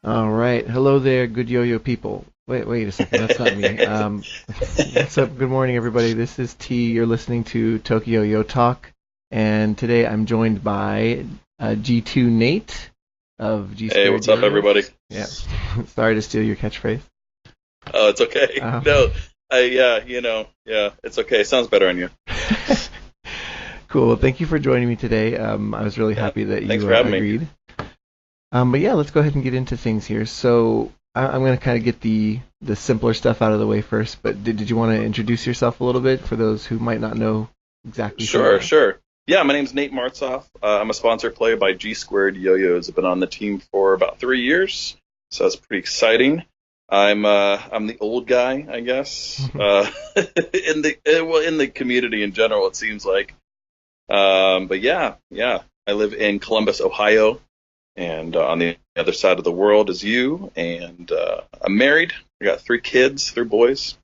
All right. Hello there, good yo-yo people. Wait a second. That's not me. What's up? Good morning, everybody. This is T. You're listening to TokYo-Yo Talk, and today I'm joined by G2Nate of G Hey, Squared what's up, Yo-Yos. everybody? Yeah. Sorry to steal your catchphrase. Oh, it's okay. Um, No, it's okay. Sounds better on you. cool. Well, thank you for joining me today. I was really Yeah, happy that thanks you for having me. agreed. But yeah, let's go ahead and get into things here. So I'm going to kind of get the simpler stuff out of the way first. But did you want to introduce yourself a little bit for those who might not know exactly who you Sure, are? sure. Yeah, my name's Nate Martsolf. I'm a sponsored player by G2Yo-Yos. I've been on the team for about 3 years, so that's pretty exciting. I'm the old guy, I guess, in the community in general. It seems like, but yeah. I live in Columbus, Ohio, and on the other side of the world is you. And I'm married. I got 3 kids, 3 boys,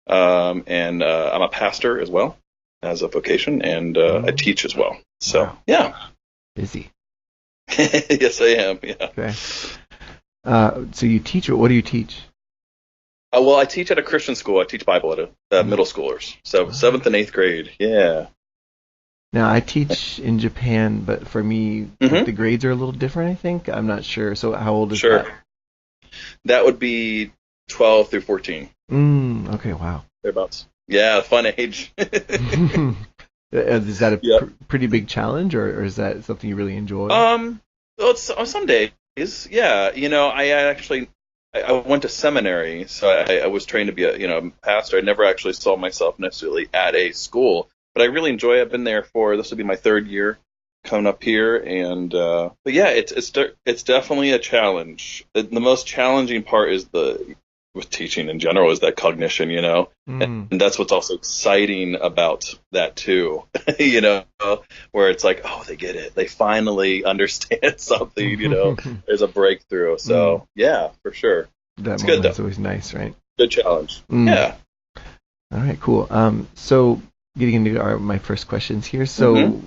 and I'm a pastor as well as a vocation, and I Oh, teach as well. So wow, yeah, busy. yes, I am. Yeah. Okay. So you teach. What do you teach? Well, I teach at a Christian school. I teach Bible at Mm. middle schoolers, so Ah. 7th and 8th grade. Yeah. Now I teach in Japan, but for me, like hmm the grades are a little different. I think I'm not sure. So how old is Sure. that? That would be 12 through 14, Okay. Wow. thereabouts. Yeah, fun age. Is that a Yep. pretty big challenge, or is that something you really enjoy? Um, well, it's on some days. Yeah, I went to seminary, so I was trained to be a pastor. I never actually saw myself necessarily at a school, but I really enjoy it. I've been there for this will be my 3rd year coming up here, and but yeah, it's definitely a challenge. The most challenging part is the with teaching in general is that cognition, Mm. and that's what's also exciting about that too, you know, where it's like, oh, they get it. They finally understand something, there's a breakthrough. Mm. So, yeah, for sure. That It's good, moment though. is always nice, right? Good challenge. Mm. Yeah. All right, cool. So getting into my first questions here. hmm So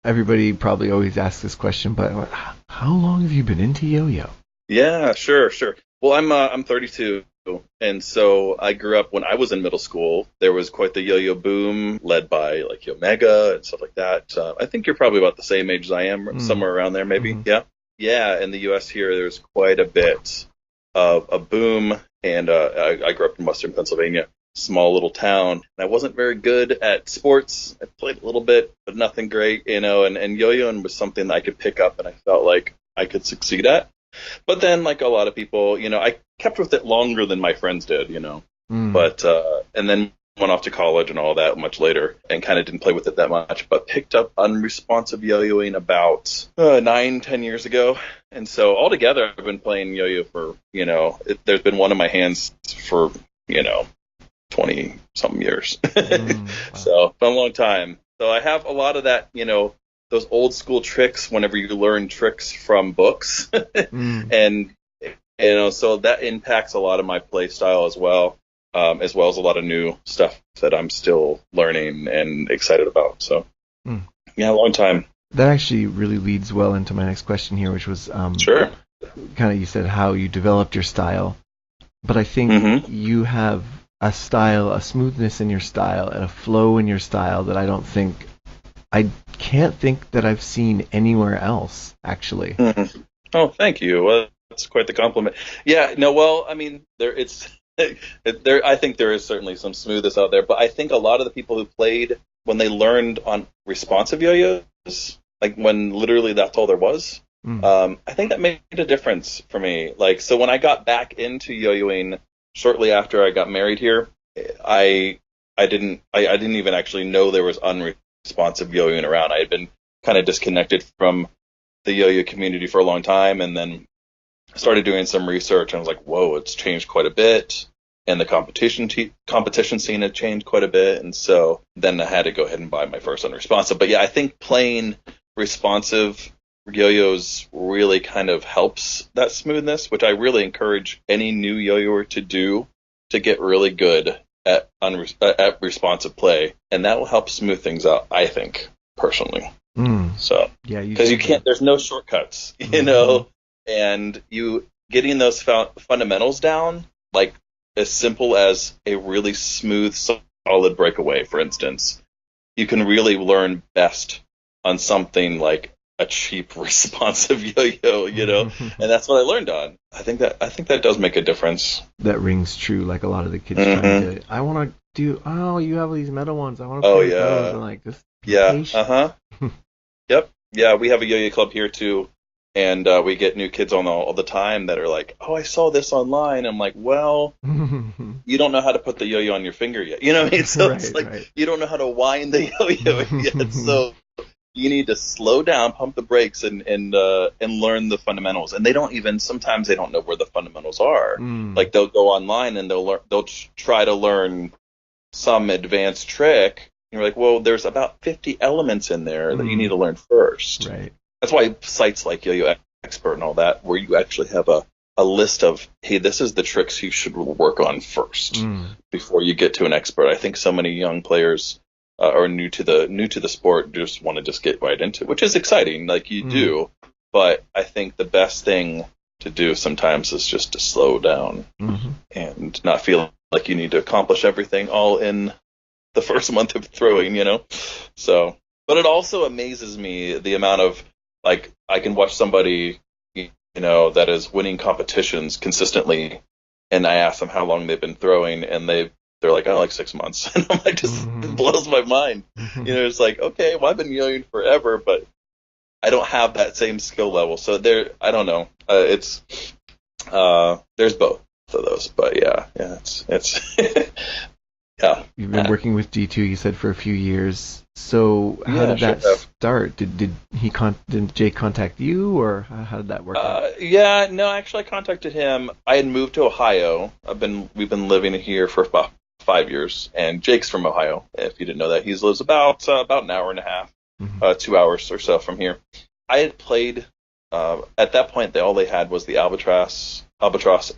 everybody probably always asks this question, but how long have you been into yo-yo? Yeah, sure, sure. Well, I'm 32, and so I grew up when I was in middle school. There was quite the yo-yo boom, led by like Omega and stuff like that. I think you're probably about the same age as I am, Mm. somewhere around there, maybe. Hmm. Yeah, yeah. In the U.S. here, there's quite a bit of a boom, and I grew up in Western Pennsylvania, small little town, and I wasn't very good at sports. I played a little bit, but nothing great, and yo-yoing was something that I could pick up, and I felt like I could succeed at. But then, like a lot of people, I kept with it longer than my friends did. Mm. But and then went off to college and all that much later, and kind of didn't play with it that much. But picked up unresponsive yo-yoing about 9, 10 years ago, and so altogether, I've been playing yo-yo for there's been one in my hands for 20 something years. Wow. So it's been a long time. So I have a lot of that, those old school tricks whenever you learn tricks from books. Mm. And so that impacts a lot of my play style as well as a lot of new stuff that I'm still learning and excited about. So Mm. yeah, a long time. That actually really leads well into my next question here, which was Sure. kind of you said how you developed your style, but I think hmm you have a style, a smoothness in your style, and a flow in your style that I can't think that I've seen anywhere else, actually. hmm Oh, thank you. Well, that's quite the compliment. Yeah, no, well, I mean, I think there is certainly some smoothness out there, but I think a lot of the people who played when they learned on responsive yo-yos, like when literally that's all there was, Mm. I think that made a difference for me. Like, so when I got back into yo-yoing shortly after I got married here, I I didn't even actually know there was unresponsive yo-yoing around. I had been kind of disconnected from the yo-yo community for a long time, and then started doing some research, and I was like, whoa, it's changed quite a bit, and the competition scene had changed quite a bit, and so then I had to go ahead and buy my first unresponsive. But yeah, I think playing responsive yo-yos really kind of helps that smoothness, which I really encourage any new yo-yoer to do, to get really good at responsive play, and that will help smooth things out, I think, personally. Mm. So Yeah, you because you said can't, that. there's no shortcuts, Hmm. and you getting those fundamentals down, like as simple as a really smooth, solid breakaway, for instance, you can really learn best on something like a cheap, responsive yo-yo, and that's what I learned on. I think that does make a difference. That rings true. Like a lot of the kids trying to, I want to do. Oh, you have these metal ones. I want to play with those. And like this. Yeah. Yep. Yeah, we have a yo-yo club here too, and we get new kids on all the time that are like, "Oh, I saw this online." I'm like, "Well, you don't know how to put the yo-yo on your finger yet." You know what I mean? So it's like you don't know how to wind the yo-yo yet. So you need to slow down, pump the brakes, and learn the fundamentals. And sometimes they don't know where the fundamentals are. Like they'll go online and they'll try to learn some advanced trick. And you're like, well, there's about 50 elements in there that you need to learn first. Right. That's why sites like Yo-Yo Expert and all that, where you actually have a list of, hey, this is the tricks you should work on first before you get to an expert. I think so many young players are new to the sport, just want to just get right into it, which is exciting, like you do. But I think the best thing to do sometimes is just to slow down and not feel like you need to accomplish everything all in the first month of throwing, So, but it also amazes me the amount of, like, I can watch somebody, that is winning competitions consistently, and I ask them how long they've been throwing, and they're like, like 6 months. And I'm like, it blows my mind. It's like, okay, well, I've been yo-yoing forever, but I don't have that same skill level. So I don't know. There's both of those, but yeah, it's yeah. You've been working with G2, you said, for a few years. So how did that start? Did Jake contact you, or how did that work out? Yeah, no, actually I contacted him. I had moved to Ohio. We've been living here for about 5 years, and Jake's from Ohio. If you didn't know that, he lives about an hour and a half, 2 hours or so from here. I had played at that point. All they had was the Albatross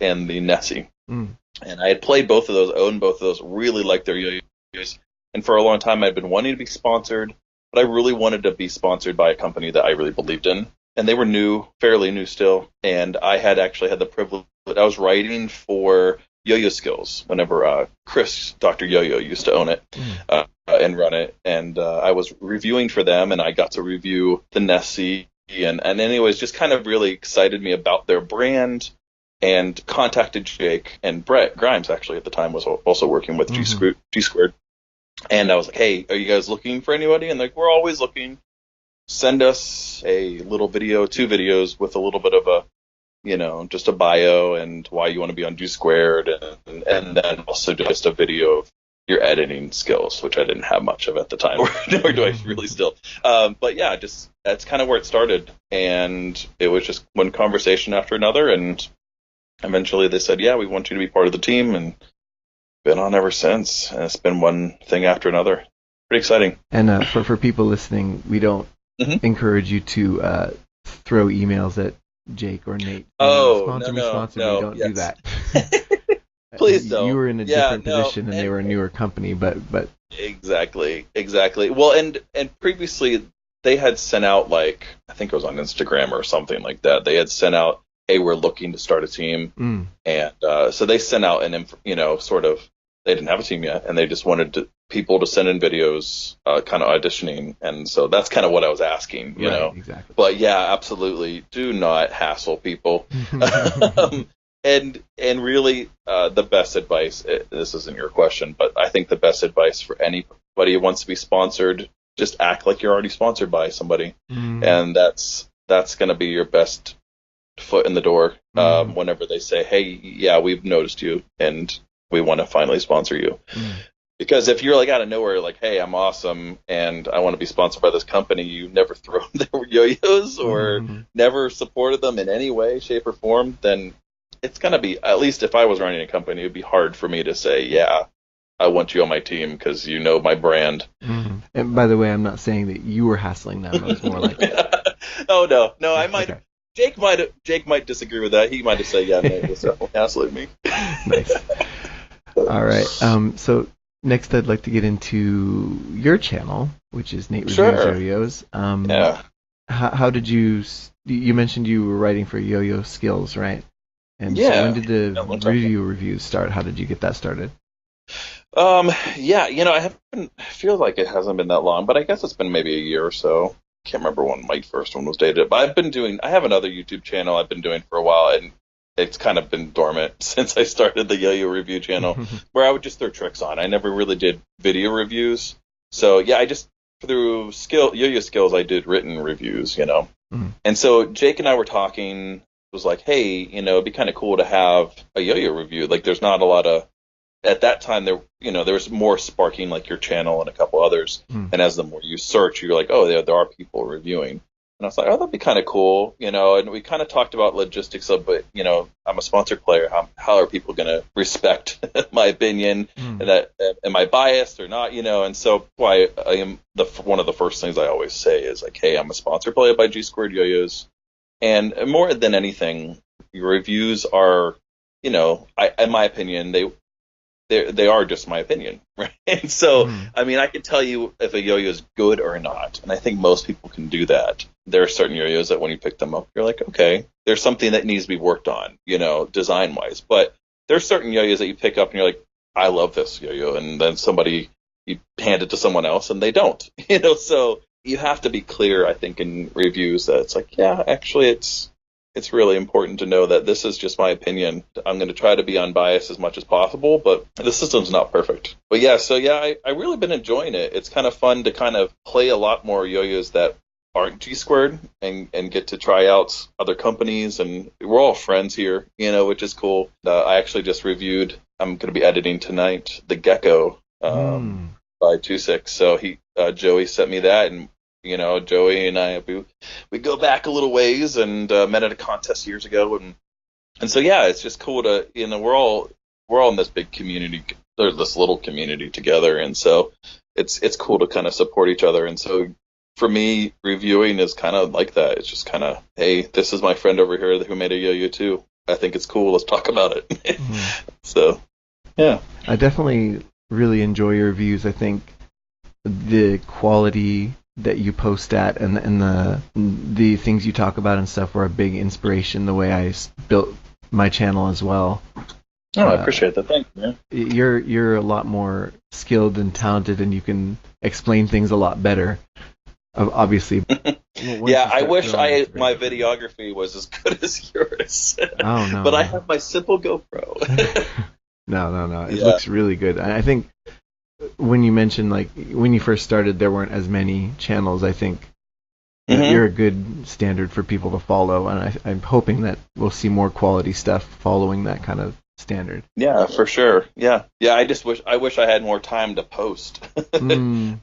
and the Nessie, and I had played both of those, owned both of those, really liked their yo-yos, and for a long time I'd been wanting to be sponsored, but I really wanted to be sponsored by a company that I really believed in, and they were fairly new still, and I had actually had the privilege. I was writing for Yo-Yo Skills whenever Chris, Dr. Yo-Yo, used to own it and run it, and I was reviewing for them, and I got to review the Nessie, and anyways, just kind of really excited me about their brand, and contacted Jake, and Brett Grimes actually at the time was also working with G Squared, and I was like, hey, are you guys looking for anybody? And like, we're always looking. Send us a little video, 2 videos with a little bit of just a bio and why you want to be on G Squared, and then also just a video of your editing skills, which I didn't have much of at the time, nor do I really still. But yeah, just that's kind of where it started, and it was just one conversation after another, and eventually they said, yeah, we want you to be part of the team, and been on ever since. And it's been one thing after another. Pretty exciting. And for people listening, we don't encourage you to throw emails at Jake or Nate. Sponsor me. Don't do that. Please don't. You were in a different position, and they were a newer company, but exactly. Well, and previously they had sent out, like, I think it was on Instagram or something like that. They had sent out, hey, we're looking to start a team, and so they sent out sort of. They didn't have a team yet, and they just wanted people to send in videos, kind of auditioning, and so that's kind of what I was asking, you know. Exactly. But yeah, absolutely, do not hassle people. And really, the best advice. This isn't your question, but I think the best advice for anybody who wants to be sponsored, just act like you're already sponsored by somebody, and that's going to be your best foot in the door. Whenever they say, hey, yeah, we've noticed you, and we want to finally sponsor you. Because if you're like out of nowhere, like, hey, I'm awesome and I want to be sponsored by this company, you never thrown their yo-yos or never supported them in any way, shape, or form, then it's going to be, at least if I was running a company, it would be hard for me to say, yeah, I want you on my team because you know my brand. And by the way, I'm not saying that you were hassling them. It was more like... Oh, no, I might... Okay. Jake might disagree with that. He might have said, yeah, Nate was definitely hassling me. Nice. All right. So next, I'd like to get into your channel, which is Nate Reviews Yo-Yos. Yeah. How did you mentioned you were writing for Yo-Yo Skills, right? And so when Yeah. did the Yeah, one time. reviews start? How did you get that started? Yeah, I feel like it hasn't been that long, but I guess it's been maybe a year or so. Can't remember when my first one was dated, but I have another YouTube channel I've been doing for a while, and it's kind of been dormant since I started the Yo-Yo review channel, where I would just throw tricks on. I never really did video reviews. So yeah, I just, through yo-yo skills, I did written reviews, Mhm. And so Jake and I were talking, was like, hey, it'd be kind of cool to have a yo-yo review. Like, there's not a lot of, at that time, there was more sparking, like your channel and a couple others. Mm. And as the more you search, you're like, oh, there are people reviewing. And I was like, oh, that'd be kind of cool, and we kind of talked about logistics of, but, I'm a sponsored player. How are people going to respect my opinion? Mm. And that, am I biased or not, and so why I am one of the first things I always say is like, hey, I'm a sponsored player by G2 Yo-Yos. And more than anything, your reviews are, in my opinion, they are just my opinion, right? And so, I mean, I can tell you if a yo-yo is good or not, and I think most people can do that. There are certain yo-yos that when you pick them up, you're like, okay, there's something that needs to be worked on, design-wise. But there's certain yo-yos that you pick up and you're like, I love this yo-yo, and then you hand it to someone else and they don't, So you have to be clear, I think, in reviews that it's like, yeah, actually, it's really important to know that this is just my opinion. I'm going to try to be unbiased as much as possible, but the system's not perfect. But yeah, so yeah, I really been enjoying it. It's kind of fun to kind of play a lot more yo-yos that aren't G2 and get to try out other companies. And we're all friends here, which is cool. I actually just reviewed, I'm going to be editing tonight, the Gecko by 2.6. So Joey sent me that, and Joey and I, we go back a little ways and met at a contest years ago, and so yeah, it's just cool to, we're all in this big community, there's this little community together, and so it's cool to kind of support each other. And so for me, reviewing is kind of like that. It's just kind of, hey, this is my friend over here who made a yo-yo too. I think it's cool. Let's talk about it. So yeah, I definitely really enjoy your reviews. I think the quality that you post at and the things you talk about and stuff were a big inspiration the way I built my channel as well. Oh, I appreciate that. Thank you, man. You're a lot more skilled and talented, and you can explain things a lot better. Obviously. Yeah, I wish my videography was as good as yours. Oh no. But I have my simple GoPro. No. It looks really good. I think when you mentioned, like, when you first started, there weren't as many channels. I think you're a good standard for people to follow, and I'm hoping that we'll see more quality stuff following that kind of standard. Yeah, for sure. Yeah. I wish I had more time to post.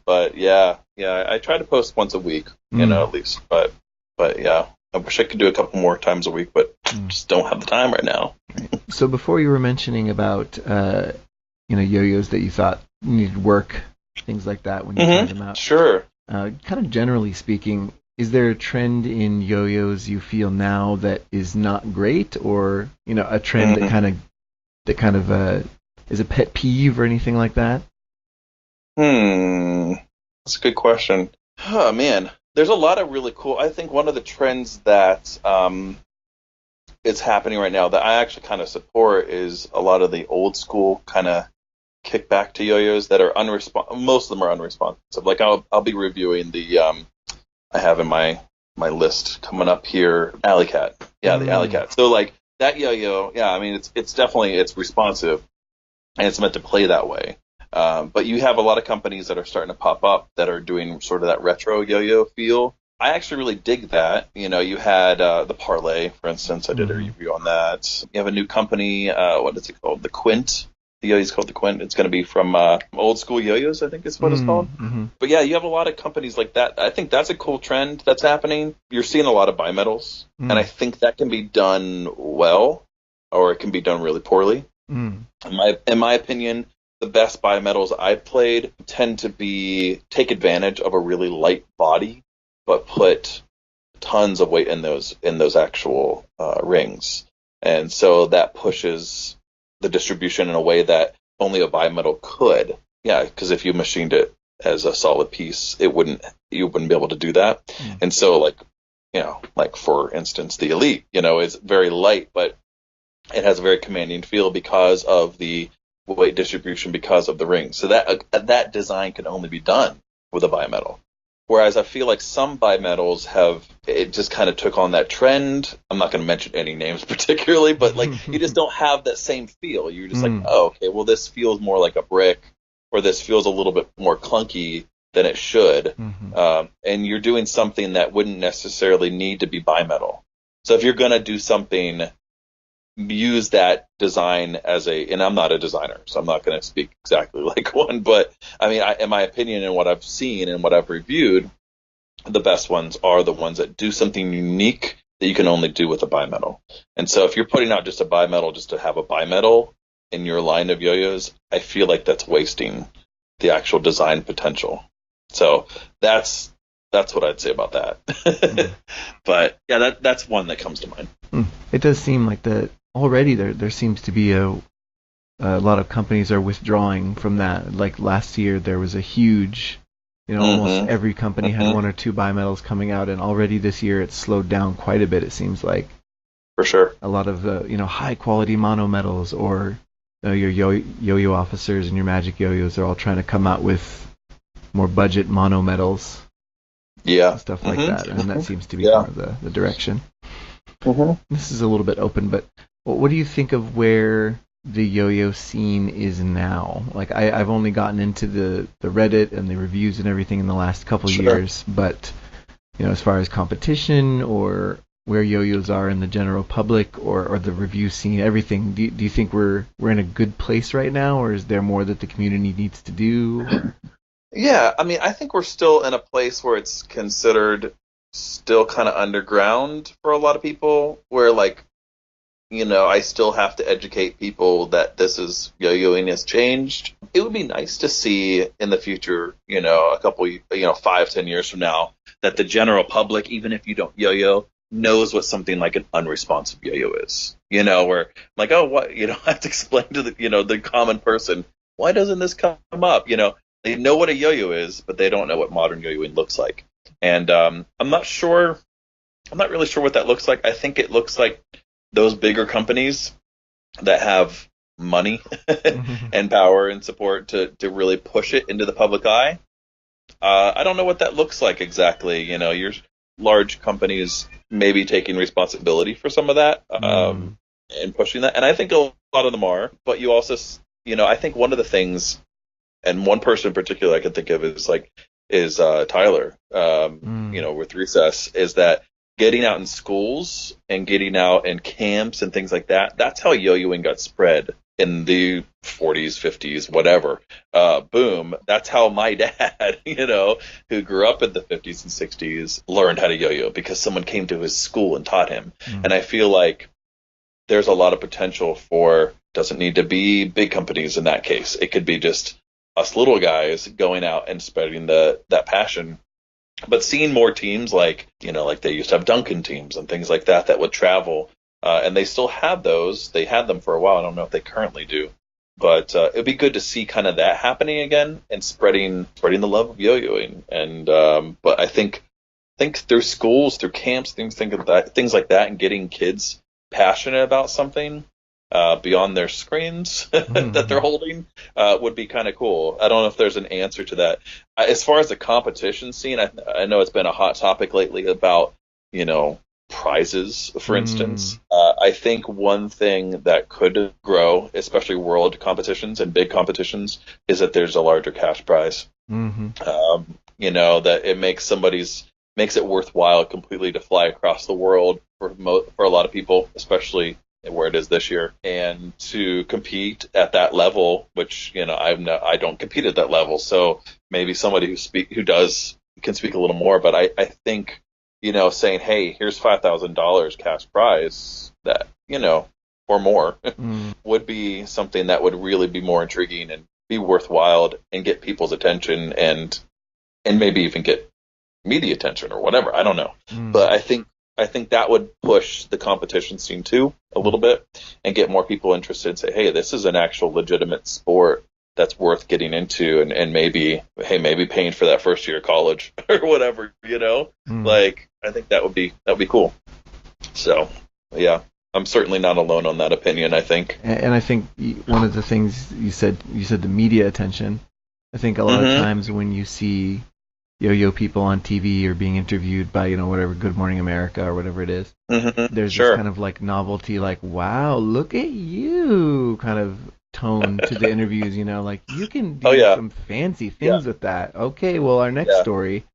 But yeah, I try to post once a week, at least. But yeah, I wish I could do a couple more times a week, but just don't have the time right now. So before you were mentioning about yo-yos that you thought needed work, things like that when you tried them out. Sure. Kind of generally speaking, is there a trend in yo-yos you feel now that is not great, or a trend that kind of is a pet peeve or anything like that? That's a good question. Oh man, there's a lot of really cool. I think one of the trends that is happening right now that I actually kind of support is a lot of the old school kind of kickback to yo-yos that are most of them are unresponsive. Like I'll be reviewing the I have in my list coming up here, Alley Cat. Yeah, the Alley Cat. So like that yo-yo, yeah, I mean it's definitely responsive and it's meant to play that way. But you have a lot of companies that are starting to pop up that are doing sort of that retro yo-yo feel. I actually really dig that. You had the Parlay, for instance. I did a review on that. You have a new company. What is it called? The Quint. The yo-yo is called the Quint. It's going to be from Old School Yo-Yos, I think is what it's called. But yeah, you have a lot of companies like that. I think that's a cool trend that's happening. You're seeing a lot of bimetals, and I think that can be done well, or it can be done really poorly. In my opinion, the best bimetals I've played tend to take advantage of a really light body, but put tons of weight in those actual rings, and so that pushes the distribution in a way that only a bimetal could. Yeah, because if you machined it as a solid piece, you wouldn't be able to do that. And so, like for instance, the Elite, is very light, but It has a very commanding feel because of the weight distribution, because of the ring. So that design can only be done with a bimetal. Whereas I feel like some bimetals it just kind of took on that trend. I'm not going to mention any names particularly, but like you just don't have that same feel. You're just like, oh, okay, well, this feels more like a brick, or this feels a little bit more clunky than it should. And you're doing something that wouldn't necessarily need to be bimetal. So if you're going to do something, use that design and I'm not a designer, so I'm not going to speak exactly like one, but I mean, in my opinion and what I've seen and what I've reviewed, the best ones are the ones that do something unique that you can only do with a bimetal. And so if you're putting out just a bimetal just to have a bimetal in your line of yo-yos, I feel like that's wasting the actual design potential. So that's what I'd say about that. But yeah, that's one that comes to mind. It does seem like that already there seems to be a lot of companies are withdrawing from that. Like last year there was a huge, almost every company had one or two bimetals coming out, and already this year it's slowed down quite a bit, it seems like. For sure. A lot of high quality monometals, or your yo-yo officers and your magic yo-yos are all trying to come out with more budget monometals. Yeah. Stuff like that. And that seems to be part of the direction. This is a little bit open, but what do you think of where the yo-yo scene is now? Like, I've only gotten into the Reddit and the reviews and everything in the last couple years, but as far as competition or where yo-yos are in the general public or the review scene, everything, do you think we're in a good place right now, or is there more that the community needs to do? Yeah, I mean, I think we're still in a place where it's considered still kind of underground for a lot of people, where like, I still have to educate people that this is yo-yoing has changed. It would be nice to see in the future, a couple, 5-10 years from now, that the general public, even if you don't yo-yo, knows what something like an unresponsive yo-yo is. Where I'm like, oh, what? I have to explain to the common person, why doesn't this come up? They know what a yo-yo is, but they don't know what modern yo-yoing looks like. And I'm not really sure what that looks like. I think it looks like those bigger companies that have money and power and support to really push it into the public eye. I don't know what that looks like exactly. Your large companies maybe taking responsibility for some of that and pushing that. And I think a lot of them are. But you also, I think one of the things, and one person in particular I can think of is Tyler, with Recess, is that getting out in schools and getting out in camps and things like that, that's how yo-yoing got spread in the 40s, 50s, whatever. Boom. That's how my dad, who grew up in the 50s and 60s, learned how to yo-yo, because someone came to his school and taught him. And I feel like there's a lot of potential doesn't need to be big companies in that case. It could be just us little guys going out and spreading that passion. But seeing more teams like they used to have Duncan teams and things like that would travel, and they still have those. They had them for a while. I don't know if they currently do, but it'd be good to see kind of that happening again and spreading the love of yo-yoing. And but I think through schools, through camps, things like that, and getting kids passionate about something beyond their screens that they're holding would be kind of cool. I don't know if there's an answer to that. As far as the competition scene, I know it's been a hot topic lately about, prizes, for instance. I think one thing that could grow, especially world competitions and big competitions, is that there's a larger cash prize. That it makes it worthwhile completely to fly across the world for a lot of people, especially where it is this year, and to compete at that level, which I don't compete at that level, so maybe somebody who does can speak a little more. But I think saying, hey, here's $5,000 cash prize, that or more would be something that would really be more intriguing and be worthwhile and get people's attention and maybe even get media attention or whatever. I don't know, but I think that would push the competition scene too a little bit and get more people interested and say, hey, this is an actual legitimate sport that's worth getting into, and maybe paying for that first year of college or whatever, Like, I think that would be cool. So, yeah. I'm certainly not alone on that opinion, I think. And I think one of the things you said the media attention. I think a lot of times when you see yo-yo people on TV or being interviewed by, whatever, Good Morning America or whatever it is, there's this kind of like novelty, like, wow, look at you kind of tone to the interviews, like you can do some fancy things with that. Okay, well, our next story.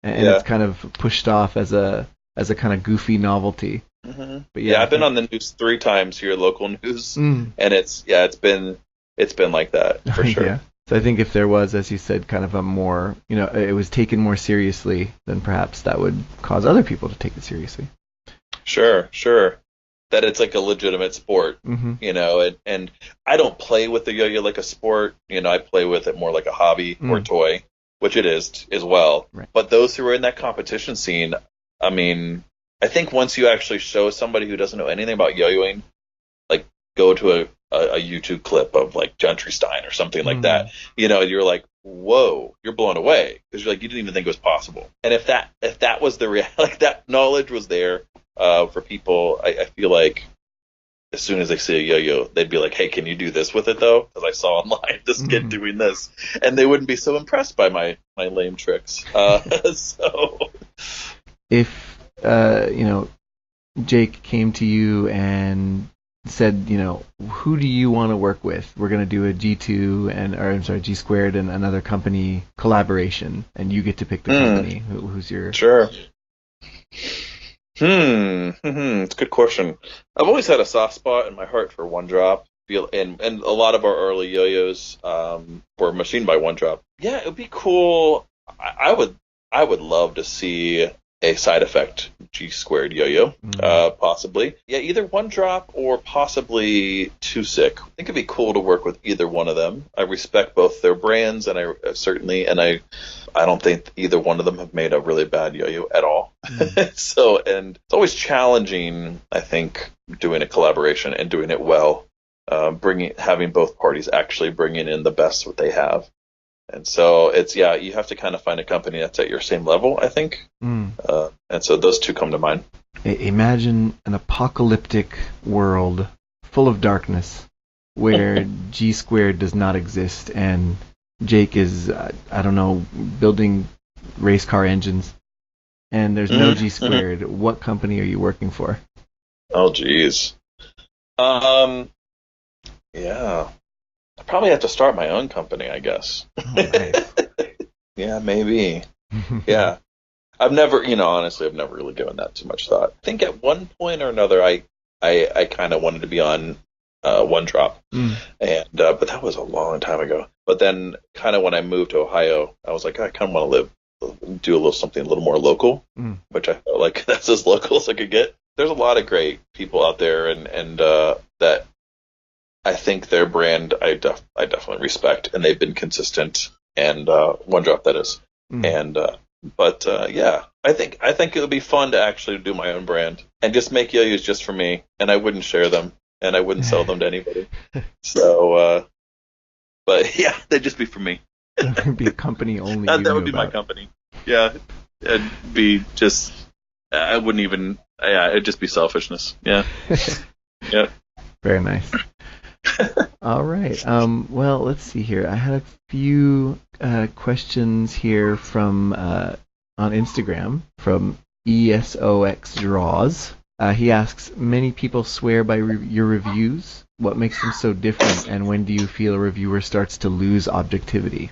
And it's kind of pushed off as a kind of goofy novelty. But I've been on the news 3 times here, local news, and it's been like that for sure. Yeah. So I think if there was, as you said, kind of a more, it was taken more seriously, then perhaps that would cause other people to take it seriously. Sure. That it's like a legitimate sport, and I don't play with the yo-yo like a sport. I play with it more like a hobby or toy, which it is as well. Right. But those who are in that competition scene, I mean, I think once you actually show somebody who doesn't know anything about yo-yoing, like go to a YouTube clip of like Gentry Stein or something like that, you're like, whoa, you're blown away because you're like, you didn't even think it was possible. And if that was the like that knowledge was there for people, I feel like as soon as they see a yo-yo, they'd be like, hey, can you do this with it though? Because I saw online this kid doing this, and they wouldn't be so impressed by my lame tricks. So if Jake came to you and said, who do you want to work with? We're going to do a G Squared and another company collaboration, and you get to pick the company. Who's your... Sure. It's a good question. I've always had a soft spot in my heart for One Drop. And a lot of our early yo-yos were machined by One Drop. Yeah, it would be cool. I would love to see a side effect G Squared yo-yo, possibly. Yeah, either One Drop or possibly Too Sick. I think it'd be cool to work with either one of them. I respect both their brands, and I don't think either one of them have made a really bad yo-yo at all. So, and it's always challenging, I think, doing a collaboration and doing it well, having both parties actually bringing in the best what they have. And so you have to kind of find a company that's at your same level, I think. And so those two come to mind. Imagine an apocalyptic world full of darkness where G Squared does not exist and Jake is, building race car engines. And there's no G Squared. What company are you working for? Oh, geez. Yeah. I probably have to start my own company, I guess. Oh, nice. Yeah, maybe. Yeah. I've never really given that too much thought. I think at one point or another, I kind of wanted to be on One Drop, and but that was a long time ago. But then, kind of when I moved to Ohio, I was like, I kind of want to do something a little more local, which I felt like that's as local as I could get. There's a lot of great people out there, and that I think their brand I definitely respect, and they've been consistent. And One Drop, that is, and. But I think it would be fun to actually do my own brand and just make yo-yos just for me, and I wouldn't share them and I wouldn't sell them to anybody. So, but yeah, they'd just be for me. It would be a company only. That would be my company. Yeah, it'd be just. I wouldn't even. Yeah, it'd just be selfishness. Yeah. Yeah. Very nice. All right. Well, let's see here. I had a few questions here from on Instagram from ESOX Draws. He asks, many people swear by your reviews. What makes them so different, and when do you feel a reviewer starts to lose objectivity?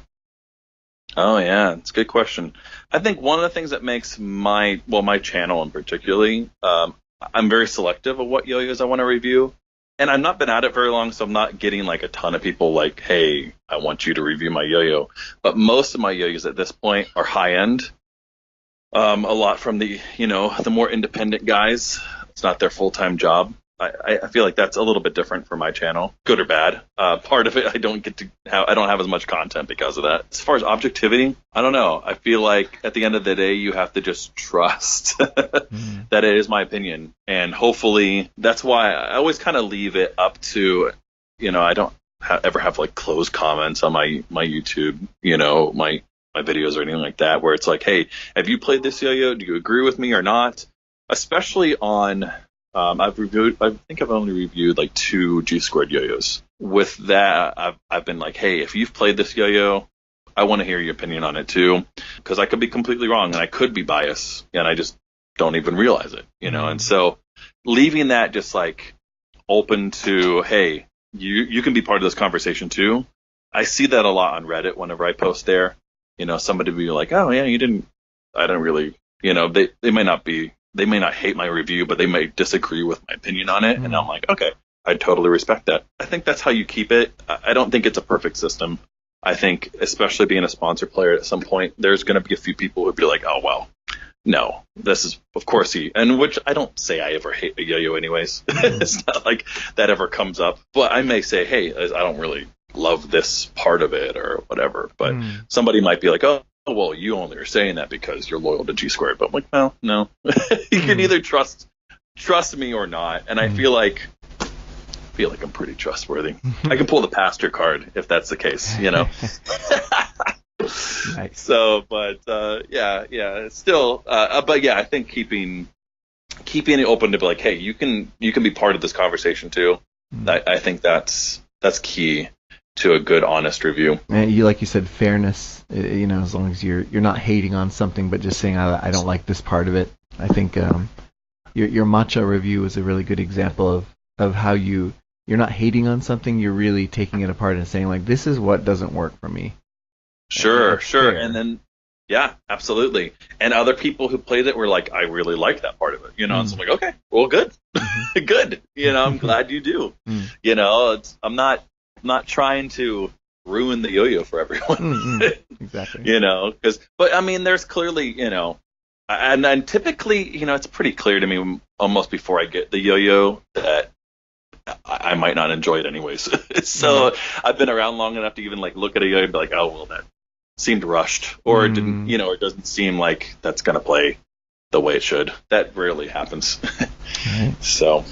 Oh, yeah. It's a good question. I think one of the things that makes my channel in particularly, I'm very selective of what yo-yos I want to review. And I've not been at it very long, so I'm not getting like a ton of people like, hey, I want you to review my yo-yo. But most of my yo-yos at this point are high-end. A lot from the more independent guys. It's not their full-time job. I feel like that's a little bit different for my channel, good or bad. Part of it, I don't have as much content because of that. As far as objectivity, I don't know. I feel like at the end of the day, you have to just trust that it is my opinion, and hopefully that's why I always kind of leave it up to, I don't ever have like closed comments on my YouTube, my videos or anything like that, where it's like, hey, have you played this yo-yo? Do you agree with me or not? Especially on I think I've only reviewed like 2 G2 yo-yos. With that, I've been like, hey, if you've played this yo-yo, I want to hear your opinion on it too, because I could be completely wrong and I could be biased, and I just don't even realize it, And so leaving that just like open to, hey, you can be part of this conversation too. I see that a lot on Reddit whenever I post there. Somebody will be like, oh yeah, I don't really, they may not hate my review, but they may disagree with my opinion on it. And I'm like, okay, I totally respect that. I think that's how you keep it. I don't think it's a perfect system. I think, especially being a sponsor player at some point, there's going to be a few people who'd be like, oh, well, no, this is, of course, and which I don't say I ever hate a yo-yo anyways. It's not like that ever comes up. But I may say, hey, I don't really love this part of it or whatever. But somebody might be like, oh, well, you only are saying that because you're loyal to G2. But I'm like, well, no. You can either trust me or not. And I feel like I'm pretty trustworthy. I can pull the pastor card if that's the case, Nice. So, but yeah, it's still, but yeah, I think keeping it open to be like, hey, you can be part of this conversation too. I think that's key to a good, honest review. And like you said, fairness. As long as you're not hating on something, but just saying I don't like this part of it. I think your matcha review is a really good example of how you're not hating on something. You're really taking it apart and saying like, this is what doesn't work for me. Sure. And then, yeah, absolutely. And other people who played it were like, I really like that part of it, And so I'm like, okay, well, good, good. I'm glad you do. I'm not trying to ruin the yo-yo for everyone. Exactly. But I mean, there's clearly, and typically, it's pretty clear to me almost before I get the yo-yo that I might not enjoy it anyways. So I've been around long enough to even like look at a yo-yo and be like, oh, well, that seemed rushed, or it didn't, or it doesn't seem like that's going to play the way it should. That rarely happens. Right. So,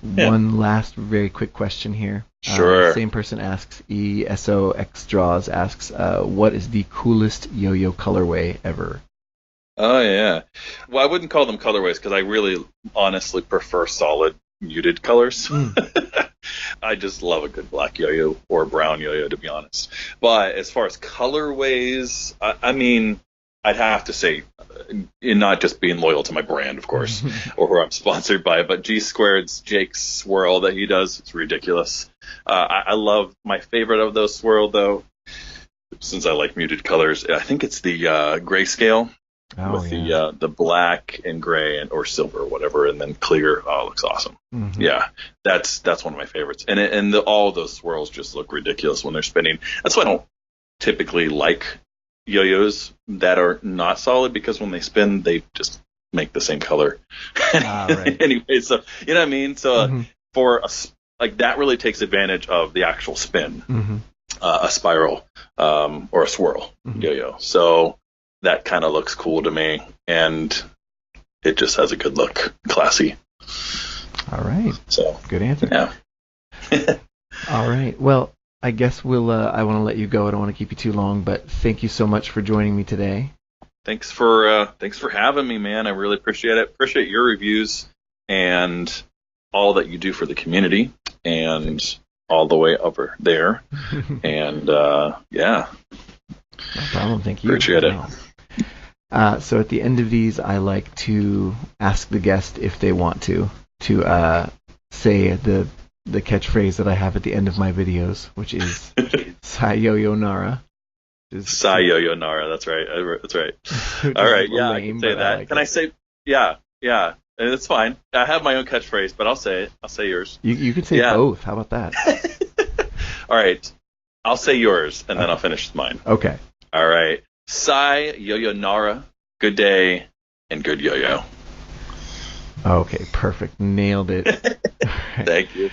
one last very quick question here. Sure. Same person asks, ESOX Draws asks, what is the coolest yo-yo colorway ever? Oh, yeah. Well, I wouldn't call them colorways because I really honestly prefer solid muted colors. I just love a good black yo-yo or brown yo-yo, to be honest. But as far as colorways, I mean, I'd have to say, not just being loyal to my brand, of course, or who I'm sponsored by, but G2's Jake's swirl that he does, it's ridiculous. I love my favorite of those swirl, though, since I like muted colors. I think it's the grayscale. With the black and gray or silver or whatever, and then clear. Oh, it looks awesome. Yeah, that's one of my favorites. And all of those swirls just look ridiculous when they're spinning. That's why I don't typically like yo-yos that are not solid, because when they spin, they just make the same color. Right. Anyway, so you know what I mean. So for like that really takes advantage of the actual spin, a spiral or a swirl yo-yo. So that kind of looks cool to me, and it just has a good look, classy. All right. So good answer. Yeah. All right. Well, I guess we'll. I want to let you go. I don't want to keep you too long, but thank you so much for joining me today. Thanks for having me, man. I really appreciate it. Appreciate your reviews and all that you do for the community, and all the way over there. And yeah. No problem. Thank you. Appreciate it. So at the end of these, I like to ask the guest if they want to say the catchphrase that I have at the end of my videos, which is Sayonara. Sayonara. That's right. That's right. All right. Yeah, I can say that. Like, can I say? Yeah. It's fine. I have my own catchphrase, but I'll say it. I'll say yours. You could say both. How about that? All right. I'll say yours, and then I'll finish mine. Okay. All right. Sayonara. Good day, and good yo-yo. Okay, perfect. Nailed it. Thank you.